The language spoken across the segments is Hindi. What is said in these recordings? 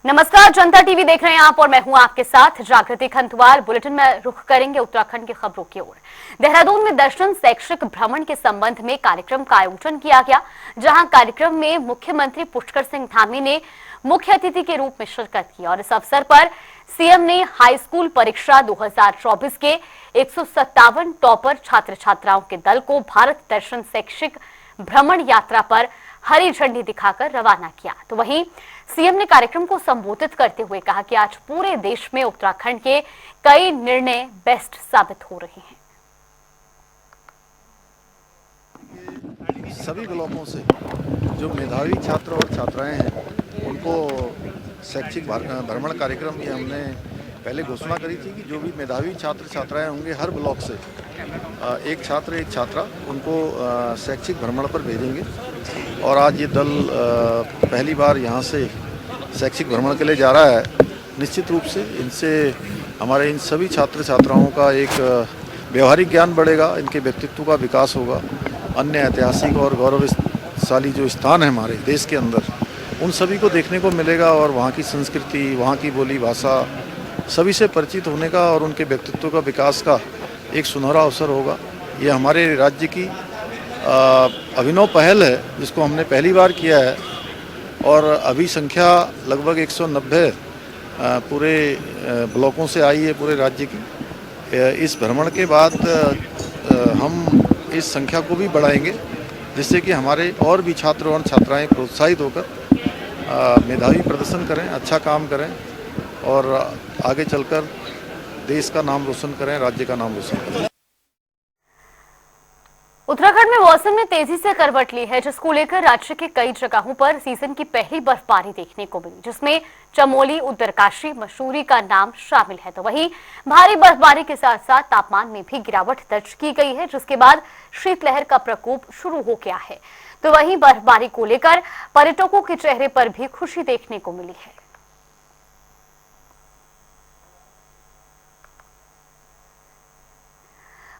नमस्कार, जनता टीवी देख रहे हैं आप और मैं हूं आपके साथ जागृति खंतवाल। बुलेटिन में रुख करेंगे उत्तराखंड की खबरों की ओर। देहरादून में दर्शन शैक्षिक भ्रमण के संबंध में कार्यक्रम का आयोजन किया गया, जहां कार्यक्रम में मुख्यमंत्री पुष्कर सिंह धामी ने मुख्य अतिथि के रूप में शिरकत की और इस अवसर पर सीएम ने हाई स्कूल परीक्षा 2024 के 157 टॉपर छात्र छात्राओं के दल को भारत दर्शन शैक्षिक भ्रमण यात्रा पर हरी झंडी दिखाकर रवाना किया। तो वहीं सीएम ने कार्यक्रम को संबोधित करते हुए कहा कि आज पूरे देश में उत्तराखंड के कई निर्णय बेस्ट साबित हो रहे हैं। सभी ब्लॉकों से जो मेधावी छात्र और छात्राएं हैं उनको शैक्षिक भ्रमण कार्यक्रम ये हमने पहले घोषणा करी थी कि जो भी मेधावी छात्र छात्राएं होंगे हर ब्लॉक से एक छात्र एक छात्रा उनको शैक्षिक भ्रमण पर भेजेंगे। और आज ये दल पहली बार यहाँ से शैक्षिक भ्रमण के लिए जा रहा है। निश्चित रूप से इनसे हमारे इन सभी छात्र छात्राओं का एक व्यवहारिक ज्ञान बढ़ेगा, इनके व्यक्तित्व का विकास होगा। अन्य ऐतिहासिक और गौरवशाली जो स्थान है हमारे देश के अंदर, उन सभी को देखने को मिलेगा और वहाँ की संस्कृति, वहाँ की बोली भाषा सभी से परिचित होने का और उनके व्यक्तित्व का विकास का एक सुनहरा अवसर होगा। ये हमारे राज्य की अभिनव पहल है जिसको हमने पहली बार किया है और अभी संख्या लगभग 190 पूरे ब्लॉकों से आई है पूरे राज्य की। इस भ्रमण के बाद हम इस संख्या को भी बढ़ाएंगे जिससे कि हमारे और भी छात्र और छात्राएं प्रोत्साहित होकर मेधावी प्रदर्शन करें, अच्छा काम करें और आगे चलकर देश का नाम रोशन करें, राज्य का नाम रोशन करें। उत्तराखंड में मौसम ने तेजी से करवट ली है, जिसको लेकर राज्य के कई जगहों पर सीजन की पहली बर्फबारी देखने को मिली, जिसमें चमोली, उत्तरकाशी, मसूरी का नाम शामिल है। तो वहीं भारी बर्फबारी के साथ साथ तापमान में भी गिरावट दर्ज की गई है, जिसके बाद शीतलहर का प्रकोप शुरू हो गया है। तो वहीं बर्फबारी को लेकर पर्यटकों के चेहरे पर भी खुशी देखने को मिली है।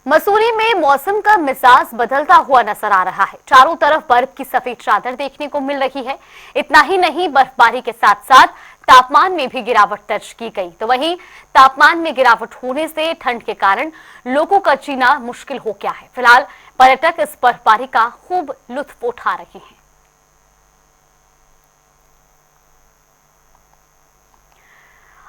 मसूरी में मौसम का मिजाज बदलता हुआ नजर आ रहा है। चारों तरफ बर्फ की सफेद चादर देखने को मिल रही है। इतना ही नहीं, बर्फबारी के साथ साथ तापमान में भी गिरावट दर्ज की गई। तो वहीं तापमान में गिरावट होने से ठंड के कारण लोगों का जीना मुश्किल हो गया है। फिलहाल पर्यटक इस बर्फबारी का खूब लुत्फ उठा रहे हैं।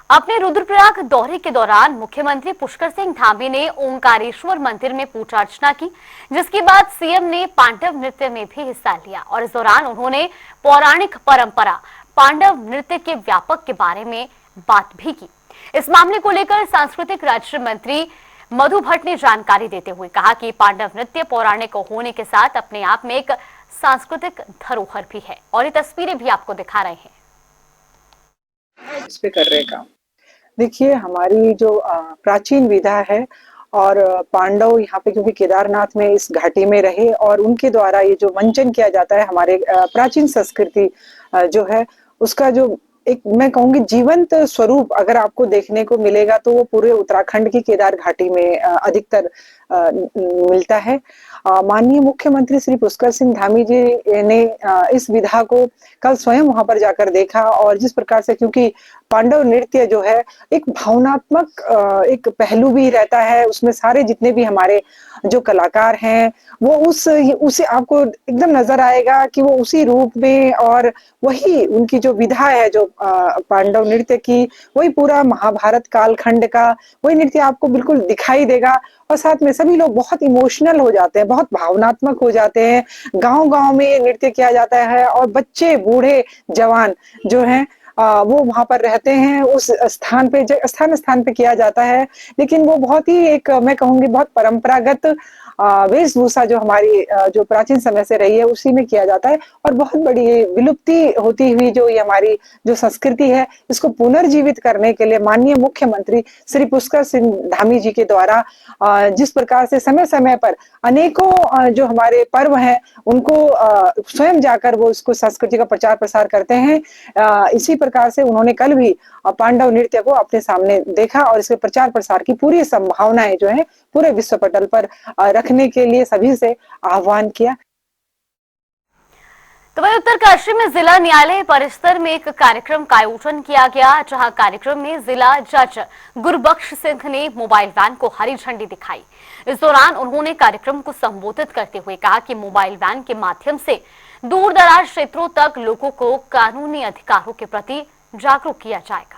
अपने रुद्रप्रयाग दौरे के दौरान मुख्यमंत्री पुष्कर सिंह धामी ने ओंकारेश्वर मंदिर में पूजा अर्चना की, जिसके बाद सीएम ने पांडव नृत्य में भी हिस्सा लिया और इस दौरान उन्होंने पौराणिक परंपरा पांडव नृत्य के व्यापक के बारे में बात भी की। इस मामले को लेकर सांस्कृतिक राज्य मंत्री मधु भट्ट ने जानकारी देते हुए कहा कि पांडव नृत्य पौराणिक होने के साथ अपने आप में एक सांस्कृतिक धरोहर भी है और ये तस्वीरें भी आपको दिखा रहे हैं। इस पे कर रहे काम देखिए, हमारी जो प्राचीन विधा है और पांडव यहाँ पे क्योंकि केदारनाथ में इस घाटी में रहे और उनके द्वारा ये जो मंचन किया जाता है, हमारे प्राचीन संस्कृति जो है उसका जो एक मैं कहूंगी जीवंत स्वरूप अगर आपको देखने को मिलेगा तो वो पूरे उत्तराखंड की केदार घाटी में अधिकतर मिलता है। माननीय मुख्यमंत्री श्री पुष्कर सिंह धामी जी ने इस विधा को कल स्वयं वहां पर जाकर देखा और जिस प्रकार से, क्योंकि पांडव नृत्य जो है एक भावनात्मक एक पहलू भी रहता है, उसमें सारे जितने भी हमारे जो कलाकार हैं वो उसे आपको एकदम नजर आएगा कि वो उसी रूप में और वही उनकी जो विधा है जो पांडव नृत्य की, वही पूरा महाभारत कालखंड का वही नृत्य आपको बिल्कुल दिखाई देगा। और साथ में सभी लोग बहुत इमोशनल हो जाते हैं, बहुत भावनात्मक हो जाते हैं। गांव-गांव में ये नृत्य किया जाता है और बच्चे, बूढ़े, जवान जो हैं वो वहां पर रहते हैं। उस स्थान पे स्थान पे किया जाता है, लेकिन वो बहुत ही एक मैं कहूंगी बहुत परंपरागत वेशभूषा जो हमारी जो प्राचीन समय से रही है उसी में किया जाता है और बहुत बड़ी विलुप्ति होती हुई जो ये हमारी जो संस्कृति है इसको पुनर्जीवित करने के लिए माननीय मुख्यमंत्री श्री पुष्कर सिंह धामी जी के द्वारा जिस प्रकार से समय समय पर अनेकों जो हमारे पर्व हैं उनको स्वयं जाकर वो इसको संस्कृति का प्रचार प्रसार करते हैं। इसी प्रकार से उन्होंने कल भी पांडव नृत्य को अपने सामने देखा और इसके प्रचार प्रसार की पूरी संभावनाएं जो है पूरे विश्व पटल पर रखने के लिए सभी से आह्वान किया। तो वही उत्तरकाशी में जिला न्यायालय परिसर में एक कार्यक्रम का आयोजन किया गया, जहां कार्यक्रम में जिला जज गुरबख्श सिंह ने मोबाइल वैन को हरी झंडी दिखाई। इस दौरान उन्होंने कार्यक्रम को संबोधित करते हुए कहा कि मोबाइल वैन के माध्यम से दूर दराज क्षेत्रों तक लोगों को कानूनी अधिकारों के प्रति जागरूक किया जाएगा।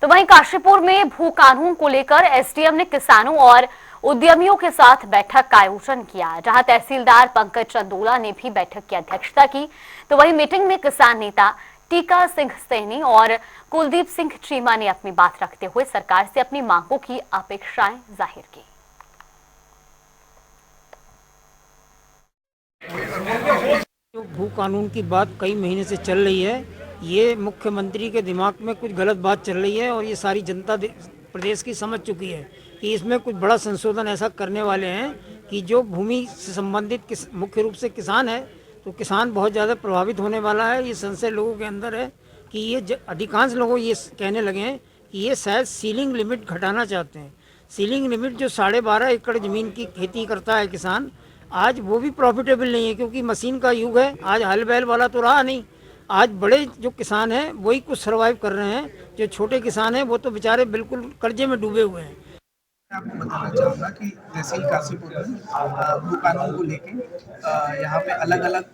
तो वहीं काशीपुर में भू कानून को लेकर एसडीएम ने किसानों और उद्यमियों के साथ बैठक का आयोजन किया, जहां तहसीलदार पंकज चंदोला ने भी बैठक की अध्यक्षता की। तो वहीं मीटिंग में किसान नेता टीका सिंह सैनी और कुलदीप सिंह चीमा ने अपनी बात रखते हुए सरकार से अपनी मांगों की अपेक्षाएं जाहिर की। जो भू कानून की बात कई महीने से चल रही है, ये मुख्यमंत्री के दिमाग में कुछ गलत बात चल रही है और ये सारी जनता प्रदेश की समझ चुकी है कि इसमें कुछ बड़ा संशोधन ऐसा करने वाले हैं कि जो भूमि से संबंधित मुख्य रूप से किसान है, तो किसान बहुत ज़्यादा प्रभावित होने वाला है। ये संशय लोगों के अंदर है कि ये अधिकांश लोगों ये कहने लगे हैं कि ये शायद सीलिंग लिमिट घटाना चाहते हैं। सीलिंग लिमिट जो 12.5 एकड़ ज़मीन की खेती करता है किसान, आज वो भी प्रॉफिटेबल नहीं है, क्योंकि मशीन का युग है। आज हल बैल वाला तो रहा नहीं। आज बड़े जो किसान हैं वही कुछ सर्वाइव कर रहे हैं, जो छोटे किसान हैं वो तो बेचारे बिल्कुल कर्जे में डूबे हुए हैं। आपको बताना चाहूँगा कि तहसील काशीपुर में भू कानून को लेके यहाँ पे अलग अलग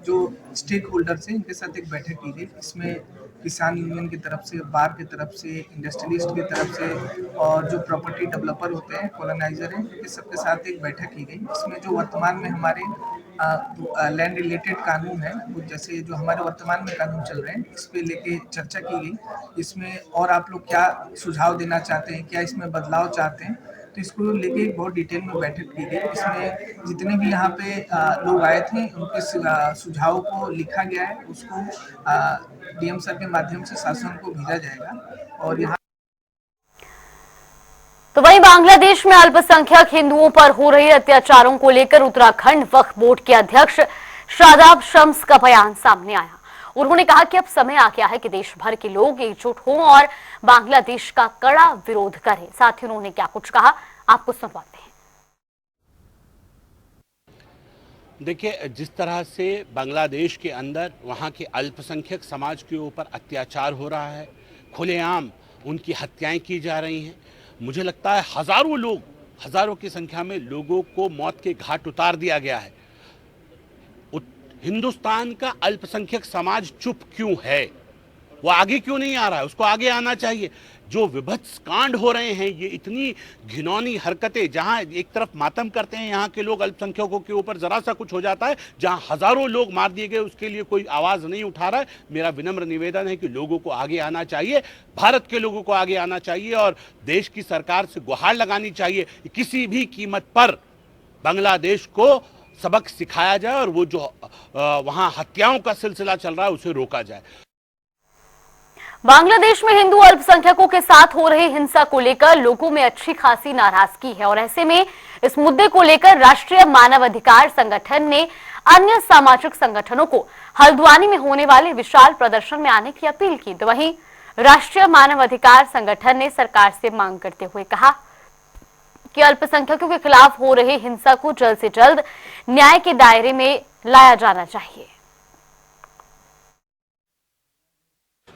जो स्टेक होल्डर्स हैं इनके साथ एक बैठक की गई। इसमें किसान यूनियन की तरफ से, बार की तरफ से, इंडस्ट्रियलिस्ट की तरफ से और जो प्रॉपर्टी डेवलपर होते हैं, कॉलोनाइजर हैं, इनके सबके साथ एक बैठक की गई। इसमें जो वर्तमान में हमारे लैंड रिलेटेड कानून है, वो जैसे जो हमारे वर्तमान में कानून चल रहे हैं, इस पे लेके चर्चा की गई। इसमें और आप लोग क्या सुझाव देना चाहते हैं, क्या इसमें बदलाव चाहते हैं, तो इसको लेके बहुत डिटेल में बैठक की गई। इसमें जितने भी यहाँ पे लोग आए थे उनके सुझाव को लिखा गया है, उसको डीएम सर के माध्यम से शासन को भेजा जाएगा। और यहाँ तो वहीं बांग्लादेश में अल्पसंख्यक हिंदुओं पर हो रहे अत्याचारों को लेकर उत्तराखंड वक्फ बोर्ड के अध्यक्ष शादाब शम्स का बयान सामने आया। उन्होंने कहा कि अब समय आ गया है कि देश भर के लोग एकजुट हों और बांग्लादेश का कड़ा विरोध करें। साथ ही उन्होंने क्या कुछ कहा, आपको सुनवाते हैं। देखिए, जिस तरह से बांग्लादेश के अंदर वहाँ के अल्पसंख्यक समाज के ऊपर अत्याचार हो रहा है, खुलेआम उनकी हत्याएं की जा रही हैं, मुझे लगता है हजारों की संख्या में लोगों को मौत के घाट उतार दिया गया है। हिंदुस्तान का अल्पसंख्यक समाज चुप क्यों है? वो आगे क्यों नहीं आ रहा है? उसको आगे आना चाहिए। जो विभत्स कांड हो रहे हैं, ये इतनी घिनौनी हरकतें, जहां एक तरफ मातम करते हैं यहाँ के लोग अल्पसंख्यकों के ऊपर, जरा सा कुछ हो जाता है, जहां हजारों लोग मार दिए गए, उसके लिए कोई आवाज नहीं उठा रहा है। मेरा विनम्र निवेदन है कि लोगों को आगे आना चाहिए, भारत के लोगों को आगे आना चाहिए और देश की सरकार से गुहार लगानी चाहिए कि किसी भी कीमत पर बांग्लादेश को सबक सिखाया जाए और वो जो वहां हत्याओं का सिलसिला चल रहा है उसे रोका जाए। बांग्लादेश में हिंदू अल्पसंख्यकों के साथ हो रही हिंसा को लेकर लोगों में अच्छी खासी नाराजगी है और ऐसे में इस मुद्दे को लेकर राष्ट्रीय मानवाधिकार संगठन ने अन्य सामाजिक संगठनों को हल्द्वानी में होने वाले विशाल प्रदर्शन में आने की अपील की। तो वहीं राष्ट्रीय मानवाधिकार संगठन ने सरकार से मांग करते हुए कहा कि अल्पसंख्यकों के खिलाफ हो रही हिंसा को जल्द से जल्द न्याय के दायरे में लाया जाना चाहिए।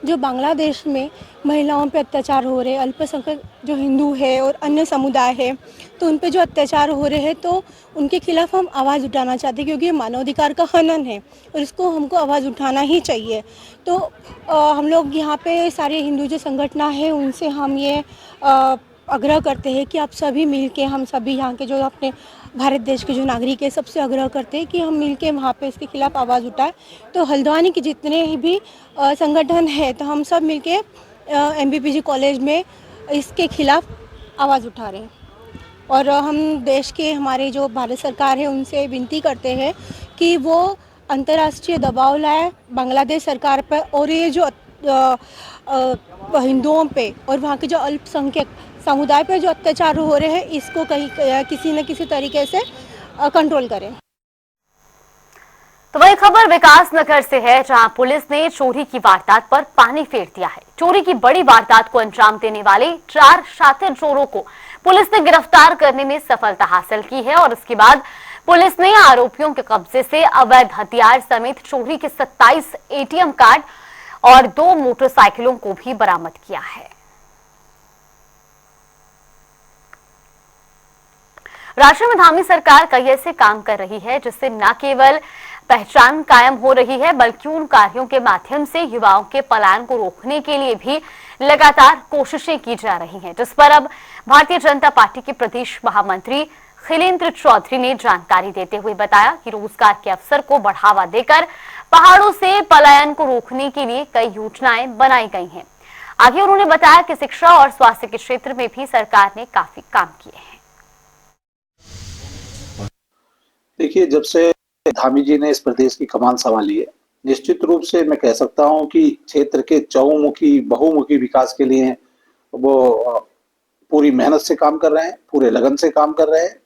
जो बांग्लादेश में महिलाओं पे अत्याचार हो रहे हैं, अल्पसंख्यक जो हिंदू है और अन्य समुदाय है, तो उन पे जो अत्याचार हो रहे हैं, तो उनके खिलाफ हम आवाज़ उठाना चाहते हैं, क्योंकि ये मानवाधिकार का हनन है और इसको हमको आवाज़ उठाना ही चाहिए। तो हम लोग यहाँ पे सारे हिंदू जो संगठन है उनसे हम ये आग्रह करते हैं कि आप सभी मिलके, हम सभी यहाँ के जो अपने भारत देश के जो नागरिक है, सबसे आग्रह करते हैं कि हम मिलके वहाँ पे इसके खिलाफ आवाज़ उठाएं। तो हल्द्वानी के जितने भी संगठन है, तो हम सब मिलके MBPG कॉलेज में इसके खिलाफ आवाज़ उठा रहे हैं और हम देश के हमारे जो भारत सरकार है उनसे विनती करते हैं कि वो अंतर्राष्ट्रीय दबाव लाए बांग्लादेश सरकार पर और ये जो हिंदुओं पे और वहाँ के जो अल्पसंख्यक समुदाय पर जो अत्याचार हो रहे हैं, इसको कहीं किसी न किसी तरीके से कंट्रोल करें। तो वही खबर विकास नगर से है, जहां पुलिस ने चोरी की वारदात पर पानी फेर दिया है। चोरी की बड़ी वारदात को अंजाम देने वाले 4 शातिर चोरों को पुलिस ने गिरफ्तार करने में सफलता हासिल की है और इसके बाद पुलिस ने आरोपियों के कब्जे से अवैध हथियार समेत चोरी के 27 एटीएम कार्ड और 2 मोटरसाइकिलों को भी बरामद किया है। राज्य में धामी सरकार कई ऐसे काम कर रही है जिससे न केवल पहचान कायम हो रही है बल्कि उन कार्यों के माध्यम से युवाओं के पलायन को रोकने के लिए भी लगातार कोशिशें की जा रही हैं, जिस पर अब भारतीय जनता पार्टी के प्रदेश महामंत्री खिलेंद्र चौधरी ने जानकारी देते हुए बताया कि रोजगार के अवसर को बढ़ावा देकर पहाड़ों से पलायन को रोकने के लिए कई योजनाएं बनाई गई हैं। आगे उन्होंने बताया कि शिक्षा और स्वास्थ्य के क्षेत्र में भी सरकार ने काफी काम किए हैं। देखिए, जब से धामी जी ने इस प्रदेश की कमान संभाली है, निश्चित रूप से मैं कह सकता हूं कि क्षेत्र के चहुमुखी बहुमुखी विकास के लिए वो पूरी मेहनत से काम कर रहे हैं, पूरे लगन से काम कर रहे हैं।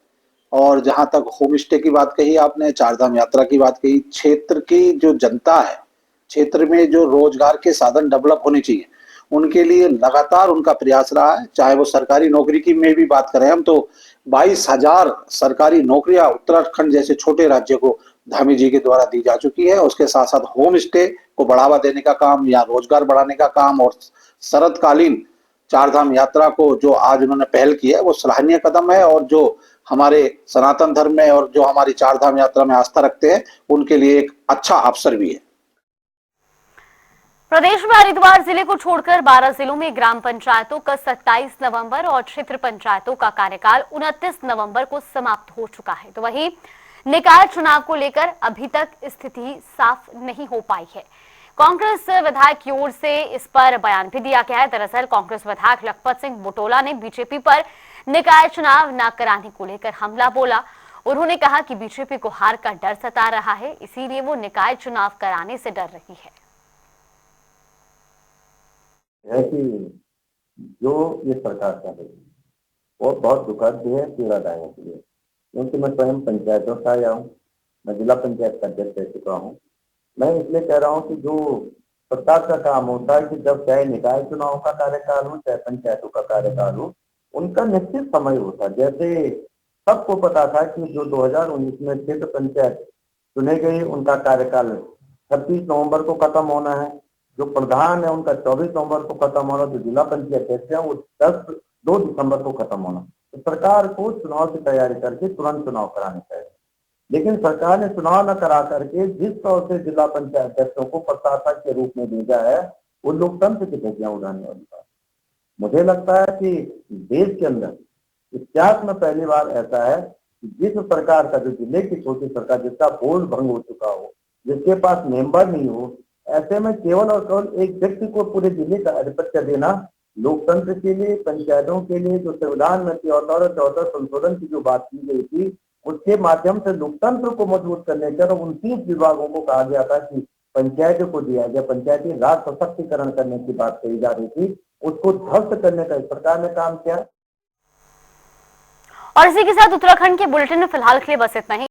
और जहां तक होम स्टे की बात कही आपने, चारधाम यात्रा की बात कही, क्षेत्र की जो जनता है, क्षेत्र में जो रोजगार के साधन डेवलप होने चाहिए, उनके लिए लगातार उनका प्रयास रहा है। चाहे वो सरकारी नौकरी की में भी बात करें हम, तो 22,000 सरकारी नौकरियां उत्तराखंड जैसे छोटे राज्य को धामी जी के द्वारा दी जा चुकी है। उसके साथ साथ होम स्टे को बढ़ावा देने का काम या रोजगार बढ़ाने का काम और शरतकालीन चारधाम यात्रा को जो आज उन्होंने पहल की है, वो सराहनीय कदम है। और जो हमारे सनातन धर्म में और जो हमारी चारधाम यात्रा में आस्था रखते हैं, उनके लिए एक अच्छा अवसर भी है। प्रदेश में हरिद्वार जिले को छोड़कर 12 जिलों में ग्राम पंचायतों का 27 नवंबर और क्षेत्र पंचायतों का कार्यकाल 29 नवंबर को समाप्त हो चुका है। तो वहीं निकाय चुनाव को लेकर अभी तक स्थिति साफ नहीं हो पाई है। कांग्रेस विधायक की ओर से इस पर बयान भी दिया गया है। दरअसल कांग्रेस विधायक लखपत सिंह बुटोला ने बीजेपी पर निकाय चुनाव न कराने को लेकर हमला बोला। उन्होंने कहा कि बीजेपी को हार का डर सता रहा है, इसीलिए वो निकाय चुनाव कराने से डर रही है। कि जो ये सरकार कर रही है वो बहुत दुखद भी है, पीड़ादायक भी है, क्योंकि मैं स्वयं पंचायतों से आया हूँ, मैं जिला पंचायत का अध्यक्ष रह चुका हूँ। मैं इसलिए कह रहा हूँ कि जो सरकार का काम होता है कि जब चाहे निकाय चुनाव का कार्यकाल हो चाहे पंचायतों का कार्यकाल हो, उनका निश्चित समय होता है। जैसे सबको पता था कि जो 2019 में क्षेत्र पंचायत चुने गई, उनका कार्यकाल 36 नवंबर को खत्म होना है, जो प्रधान है उनका 24 नवंबर को खत्म होना, जो जिला पंचायत अध्यक्ष है वो 2 दिसंबर को खत्म होना। तो सरकार को चुनाव की तैयारी करके तुरंत चुनाव कराने चाहिए, लेकिन सरकार ने चुनाव न करा करके जिस तौर से जिला पंचायत अध्यक्षों को प्रशासक के रूप में भेजा है, वो लोकतंत्र की धज्जियां उड़ाने वाली बात। मुझे लगता है कि देश के अंदर इतिहास में पहली बार ऐसा है कि जिस सरकार का, जो जिले की छोटी सरकार जिसका बोर्ड भंग हो चुका हो, जिसके पास मेंबर नहीं हो, ऐसे में केवल और केवल एक व्यक्ति को पूरे जिले का आधिपत्य देना लोकतंत्र के लिए, पंचायतों के लिए, जो संविधान में 74 संशोधन की जो बात की गई थी, उसके माध्यम से लोकतंत्र को मजबूत करने का 29 विभागों को कहा गया था कि पंचायतों को दिया गया, पंचायती राज सशक्तिकरण करने की बात कही जा रही थी, उसको ध्वस्त करने का सरकार ने काम किया। और इसी के साथ उत्तराखंड के बुलेटिन में फिलहाल के लिए बस इतना ही।